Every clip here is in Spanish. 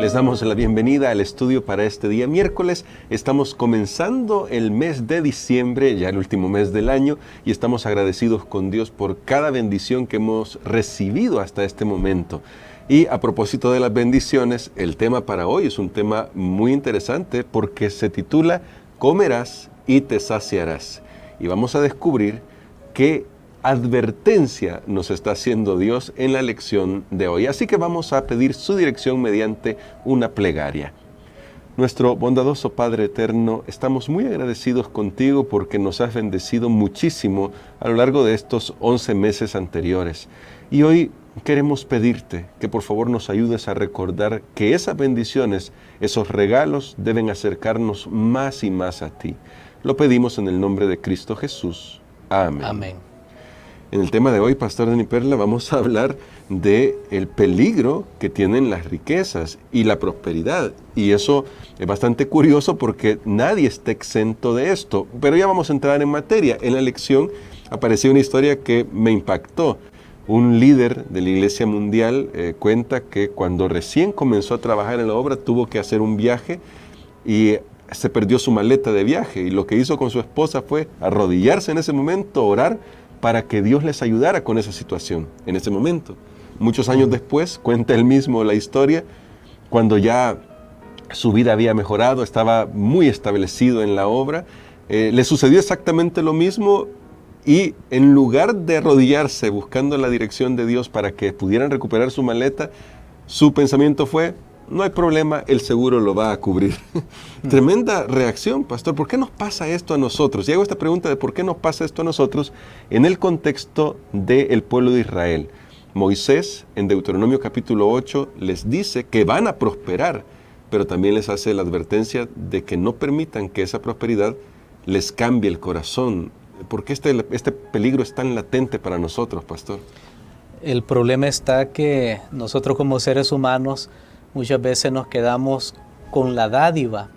Les damos la bienvenida al estudio para este día miércoles. Estamos comenzando el mes de diciembre, ya el último mes del año, y estamos agradecidos con Dios por cada bendición que hemos recibido hasta este momento. Y a propósito de las bendiciones, el tema para hoy es un tema muy interesante porque se titula Comerás y te saciarás. Y vamos a descubrir qué advertencia nos está haciendo Dios en la lección de hoy. Así que vamos a pedir su dirección mediante una plegaria. Nuestro bondadoso Padre eterno, estamos muy agradecidos contigo porque nos has bendecido muchísimo a lo largo de estos 11 meses anteriores. Y hoy queremos pedirte que por favor nos ayudes a recordar que esas bendiciones, esos regalos deben acercarnos más y más a ti. Lo pedimos en el nombre de Cristo Jesús. Amén. Amén. En el tema de hoy, Pastor Dani Perla, vamos a hablar del peligro que tienen las riquezas y la prosperidad. Y eso es bastante curioso porque nadie está exento de esto. Pero ya vamos a entrar en materia. En la lección apareció una historia que me impactó. Un líder de la Iglesia Mundial cuenta que cuando recién comenzó a trabajar en la obra tuvo que hacer un viaje y se perdió su maleta de viaje. Y lo que hizo con su esposa fue arrodillarse en ese momento, orar, para que Dios les ayudara con esa situación en ese momento. Muchos años después, cuenta él mismo la historia, cuando ya su vida había mejorado, estaba muy establecido en la obra, le sucedió exactamente lo mismo y en lugar de arrodillarse buscando la dirección de Dios para que pudieran recuperar su maleta, su pensamiento fue: no hay problema, el seguro lo va a cubrir. Tremenda reacción, pastor. ¿Por qué nos pasa esto a nosotros? Y hago esta pregunta de por qué nos pasa esto a nosotros en el contexto del pueblo de Israel. Moisés, en Deuteronomio capítulo 8, les dice que van a prosperar, pero también les hace la advertencia de que no permitan que esa prosperidad les cambie el corazón. ¿Por qué este peligro es tan latente para nosotros, pastor? El problema está que nosotros como seres humanos muchas veces nos quedamos con la dádiva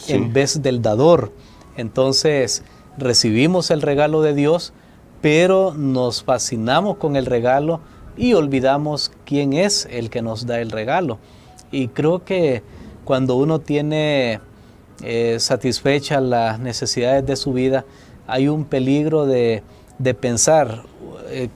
en vez del dador. Entonces recibimos el regalo de Dios, pero nos fascinamos con el regalo y olvidamos quién es el que nos da el regalo. Y creo que cuando uno tiene satisfechas las necesidades de su vida, hay un peligro de pensar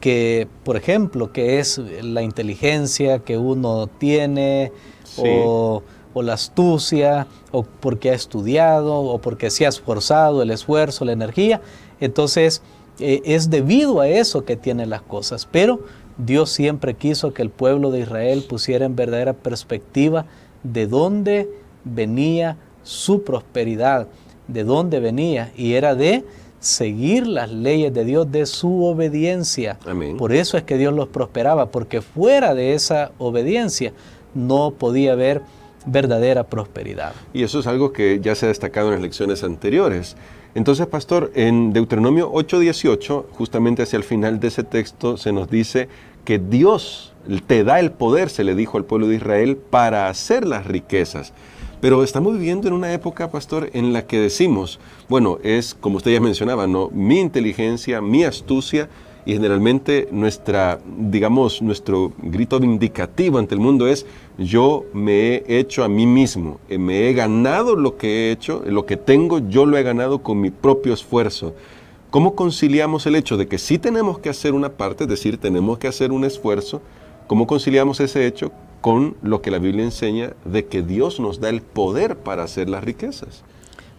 que, por ejemplo, que es la inteligencia que uno tiene, sí, o la astucia, o porque ha estudiado, o porque se ha esforzado, el esfuerzo, la energía. Entonces, es debido a eso que tiene las cosas. Pero Dios siempre quiso que el pueblo de Israel pusiera en verdadera perspectiva de dónde venía su prosperidad, de dónde venía, y era de seguir las leyes de Dios, de su obediencia. Amén. Por eso es que Dios los prosperaba, porque fuera de esa obediencia no podía haber verdadera prosperidad. Y eso es algo que ya se ha destacado en las lecciones anteriores. Entonces, pastor, en Deuteronomio 8:18, justamente hacia el final de ese texto, se nos dice que Dios te da el poder, se le dijo al pueblo de Israel, para hacer las riquezas. Pero estamos viviendo en una época, pastor, en la que decimos, bueno, es como usted ya mencionaba, ¿no? Mi inteligencia, mi astucia, y generalmente nuestro grito indicativo ante el mundo es: yo me he hecho a mí mismo, me he ganado lo que he hecho, lo que tengo yo lo he ganado con mi propio esfuerzo. ¿Cómo conciliamos el hecho de que sí tenemos que hacer una parte, es decir, tenemos que hacer un esfuerzo? ¿Cómo conciliamos ese hecho con lo que la Biblia enseña de que Dios nos da el poder para hacer las riquezas?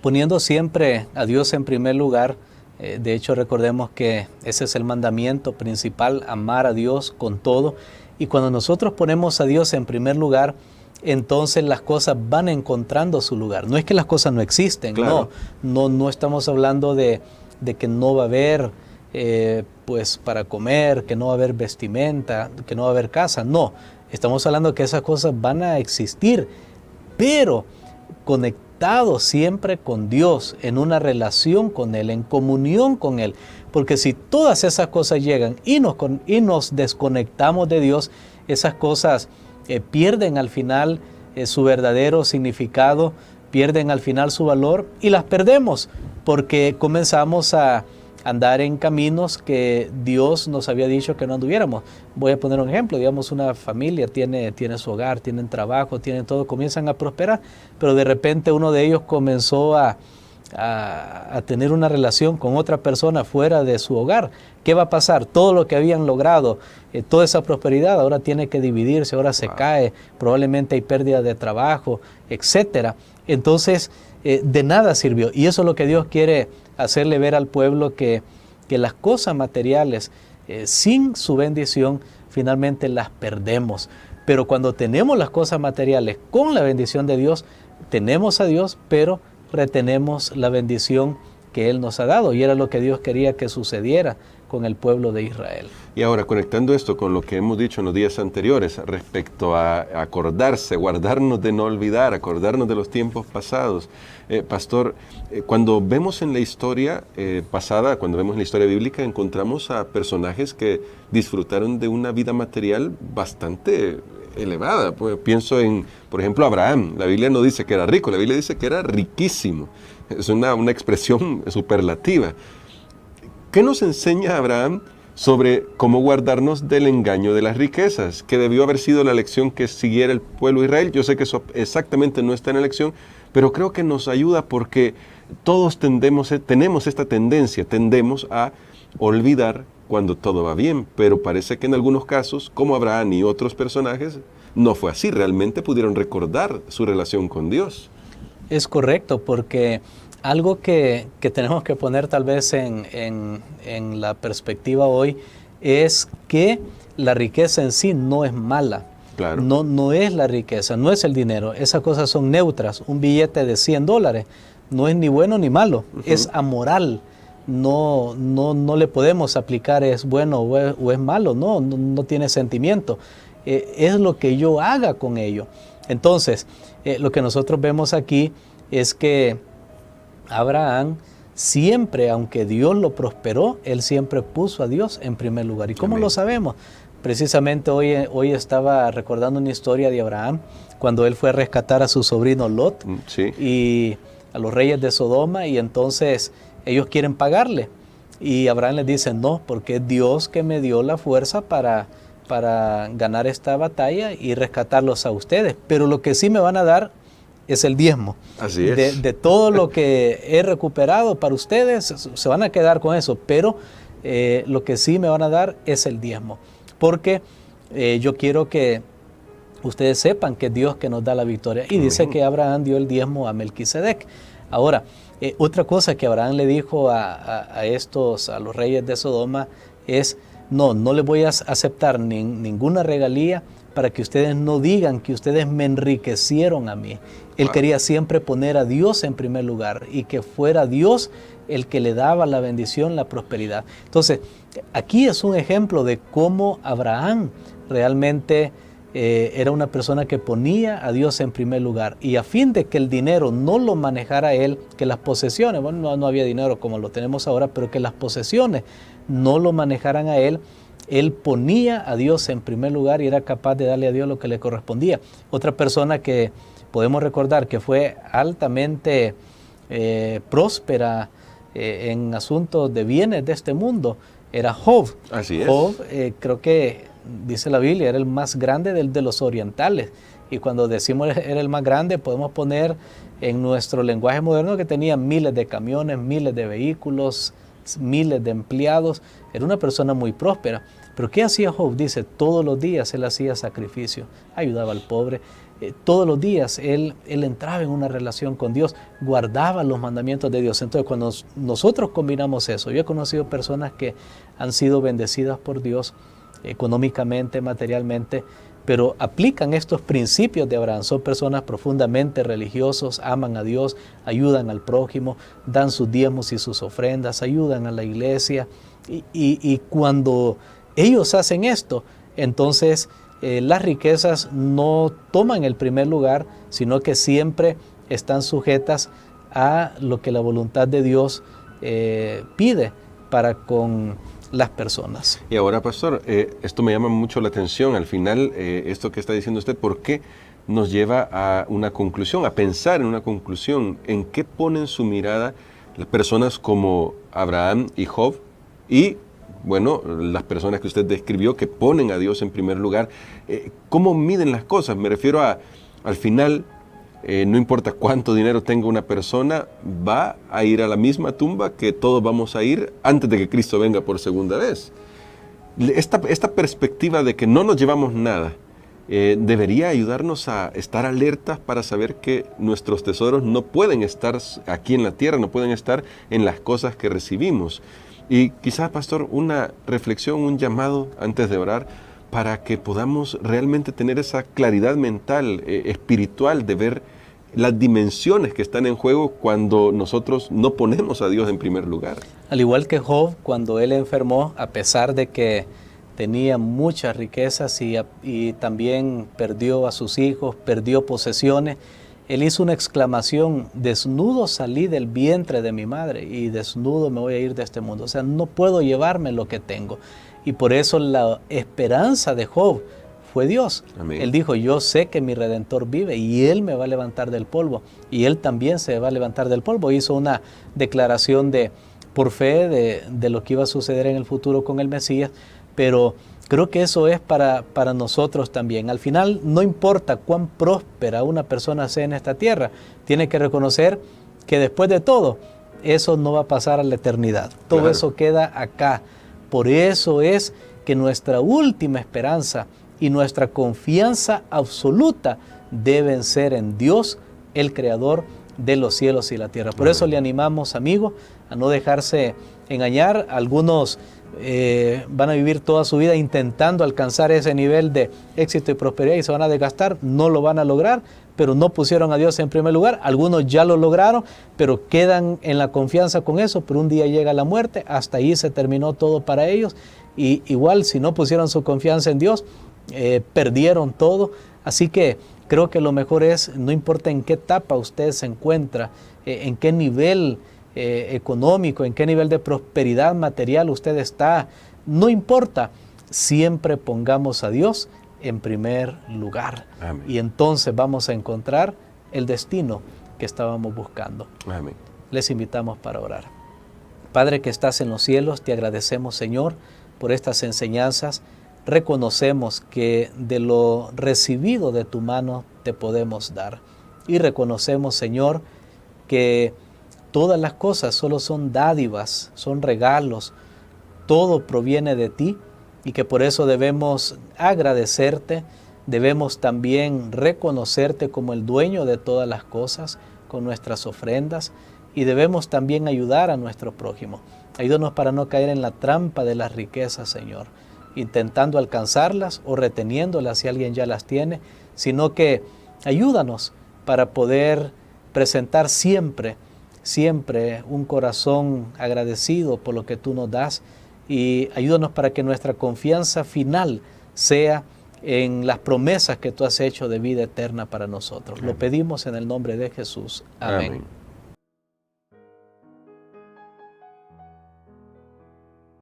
Poniendo siempre a Dios en primer lugar. De hecho, recordemos que ese es el mandamiento principal, amar a Dios con todo. Y cuando nosotros ponemos a Dios en primer lugar, entonces las cosas van encontrando su lugar. No es que las cosas no existen, claro. No estamos hablando de que no va a haber pues para comer, que no va a haber vestimenta, que no va a haber casa. No, estamos hablando de que esas cosas van a existir, pero conectados siempre con Dios, en una relación con Él, en comunión con Él. Porque si todas esas cosas llegan y nos desconectamos de Dios, esas cosas pierden al final su verdadero significado, pierden al final su valor y las perdemos porque comenzamos a andar en caminos que Dios nos había dicho que no anduviéramos. Voy a poner un ejemplo, digamos una familia tiene su hogar, tienen trabajo, tienen todo, comienzan a prosperar, pero de repente uno de ellos comenzó a tener una relación con otra persona fuera de su hogar. ¿Qué va a pasar? Todo lo que habían logrado, toda esa prosperidad ahora tiene que dividirse, ahora se cae, probablemente hay pérdida de trabajo, etcétera. Entonces, de nada sirvió. Y eso es lo que Dios quiere hacerle ver al pueblo, que las cosas materiales, sin su bendición, finalmente las perdemos. Pero cuando tenemos las cosas materiales con la bendición de Dios, tenemos a Dios, pero retenemos la bendición que Él nos ha dado, y era lo que Dios quería que sucediera con el pueblo de Israel. Y ahora, conectando esto con lo que hemos dicho en los días anteriores respecto a acordarse, guardarnos de no olvidar, acordarnos de los tiempos pasados. Pastor, cuando vemos en la historia pasada, cuando vemos en la historia bíblica, encontramos a personajes que disfrutaron de una vida material bastante elevada. Pues pienso en, por ejemplo, Abraham. La Biblia no dice que era rico, la Biblia dice que era riquísimo. Es una expresión superlativa. ¿Qué nos enseña Abraham sobre cómo guardarnos del engaño de las riquezas? Que debió haber sido la lección que siguiera el pueblo de Israel. Yo sé que eso exactamente no está en la lección, pero creo que nos ayuda porque todos tenemos esta tendencia, tendemos a olvidar cuando todo va bien, pero parece que en algunos casos, como Abraham y otros personajes, no fue así. Realmente pudieron recordar su relación con Dios. Es correcto, porque algo que tenemos que poner tal vez en la perspectiva hoy es que la riqueza en sí no es mala. Claro. No es la riqueza, no es el dinero. Esas cosas son neutras. Un billete de $100 no es ni bueno ni malo, es amoral. No le podemos aplicar es bueno o es malo, no tiene sentimiento. Es lo que yo haga con ello. Entonces, lo que nosotros vemos aquí es que Abraham siempre, aunque Dios lo prosperó, él siempre puso a Dios en primer lugar. ¿Y cómo lo sabemos? Precisamente hoy estaba recordando una historia de Abraham, cuando él fue a rescatar a su sobrino Lot y a los reyes de Sodoma, y entonces ellos quieren pagarle. Y Abraham les dice, no, porque es Dios que me dio la fuerza para ganar esta batalla y rescatarlos a ustedes. Pero lo que sí me van a dar es el diezmo. Así es. De todo lo que he recuperado para ustedes, se van a quedar con eso, pero lo que sí me van a dar es el diezmo. Porque yo quiero que ustedes sepan que es Dios que nos da la victoria. Y dice que Abraham dio el diezmo a Melquisedec. Ahora, otra cosa que Abraham le dijo a los reyes de Sodoma es, no les voy a aceptar ninguna regalía para que ustedes no digan que ustedes me enriquecieron a mí. Él quería siempre poner a Dios en primer lugar y que fuera Dios el que le daba la bendición, la prosperidad. Entonces, aquí es un ejemplo de cómo Abraham realmente era una persona que ponía a Dios en primer lugar, y a fin de que el dinero no lo manejara él, que las posesiones, bueno, no había dinero como lo tenemos ahora, pero que las posesiones no lo manejaran a él, él ponía a Dios en primer lugar y era capaz de darle a Dios lo que le correspondía. Otra persona que podemos recordar que fue altamente próspera en asuntos de bienes de este mundo era Job. Así es. Job, creo que dice la Biblia, era el más grande de los orientales. Y cuando decimos era el más grande, podemos poner en nuestro lenguaje moderno que tenía miles de camiones, miles de vehículos, miles de empleados. Era una persona muy próspera. Pero ¿qué hacía Job? Dice, todos los días él hacía sacrificio, ayudaba al pobre. Todos los días él entraba en una relación con Dios, guardaba los mandamientos de Dios. Entonces, cuando nosotros combinamos eso, yo he conocido personas que han sido bendecidas por Dios económicamente, materialmente, pero aplican estos principios de Abraham. Son personas profundamente religiosos, aman a Dios, ayudan al prójimo, dan sus diezmos y sus ofrendas, ayudan a la iglesia. Y cuando ellos hacen esto, entonces las riquezas no toman el primer lugar, sino que siempre están sujetas a lo que la voluntad de Dios pide para con las personas. Y ahora, pastor, esto me llama mucho la atención. Al final, esto que está diciendo usted, ¿por qué nos lleva a una conclusión, a pensar en una conclusión? ¿En qué ponen su mirada las personas como Abraham y Job y, bueno, las personas que usted describió que ponen a Dios en primer lugar. ¿Cómo miden las cosas? Me refiero al final, no importa cuánto dinero tenga una persona, va a ir a la misma tumba que todos vamos a ir antes de que Cristo venga por segunda vez. Esta perspectiva de que no nos llevamos nada debería ayudarnos a estar alertas para saber que nuestros tesoros no pueden estar aquí en la tierra, no pueden estar en las cosas que recibimos. Y quizás, pastor, una reflexión, un llamado antes de orar para que podamos realmente tener esa claridad mental, espiritual, de ver las dimensiones que están en juego cuando nosotros no ponemos a Dios en primer lugar. Al igual que Job, cuando él enfermó, a pesar de que tenía muchas riquezas y también perdió a sus hijos, perdió posesiones, él hizo una exclamación: desnudo salí del vientre de mi madre y desnudo me voy a ir de este mundo. O sea, no puedo llevarme lo que tengo. Y por eso la esperanza de Job fue Dios. Amén. Él dijo: yo sé que mi Redentor vive y Él me va a levantar del polvo. Y Él también se va a levantar del polvo. Hizo una declaración por fe de lo que iba a suceder en el futuro con el Mesías. Pero creo que eso es para nosotros también. Al final, no importa cuán próspera una persona sea en esta tierra, tiene que reconocer que después de todo, eso no va a pasar a la eternidad. Todo Claro. eso queda acá. Por eso es que nuestra última esperanza y nuestra confianza absoluta deben ser en Dios, el Creador de los cielos y la tierra. Por eso le animamos, amigo, a no dejarse engañar. Algunos van a vivir toda su vida intentando alcanzar ese nivel de éxito y prosperidad y se van a desgastar, no lo van a lograr, pero no pusieron a Dios en primer lugar. Algunos ya lo lograron, pero quedan en la confianza con eso, pero un día llega la muerte, hasta ahí se terminó todo para ellos. Y igual, si no pusieron su confianza en Dios, perdieron todo. Así que creo que lo mejor es, no importa en qué etapa usted se encuentra, en qué nivel económico, en qué nivel de prosperidad material usted está, no importa, siempre pongamos a Dios en primer lugar. Amén. Y entonces vamos a encontrar el destino que estábamos buscando. Amén. Les invitamos para orar. Padre que estás en los cielos, te agradecemos, Señor, por estas enseñanzas. Reconocemos que de lo recibido de tu mano te podemos dar. Y reconocemos, Señor, que todas las cosas solo son dádivas, son regalos. Todo proviene de ti y que por eso debemos agradecerte, debemos también reconocerte como el dueño de todas las cosas con nuestras ofrendas y debemos también ayudar a nuestro prójimo. Ayúdanos para no caer en la trampa de las riquezas, Señor, intentando alcanzarlas o reteniéndolas si alguien ya las tiene, sino que ayúdanos para poder presentar siempre un corazón agradecido por lo que tú nos das y ayúdanos para que nuestra confianza final sea en las promesas que tú has hecho de vida eterna para nosotros. Amén. Lo pedimos en el nombre de Jesús. Amén. Amén.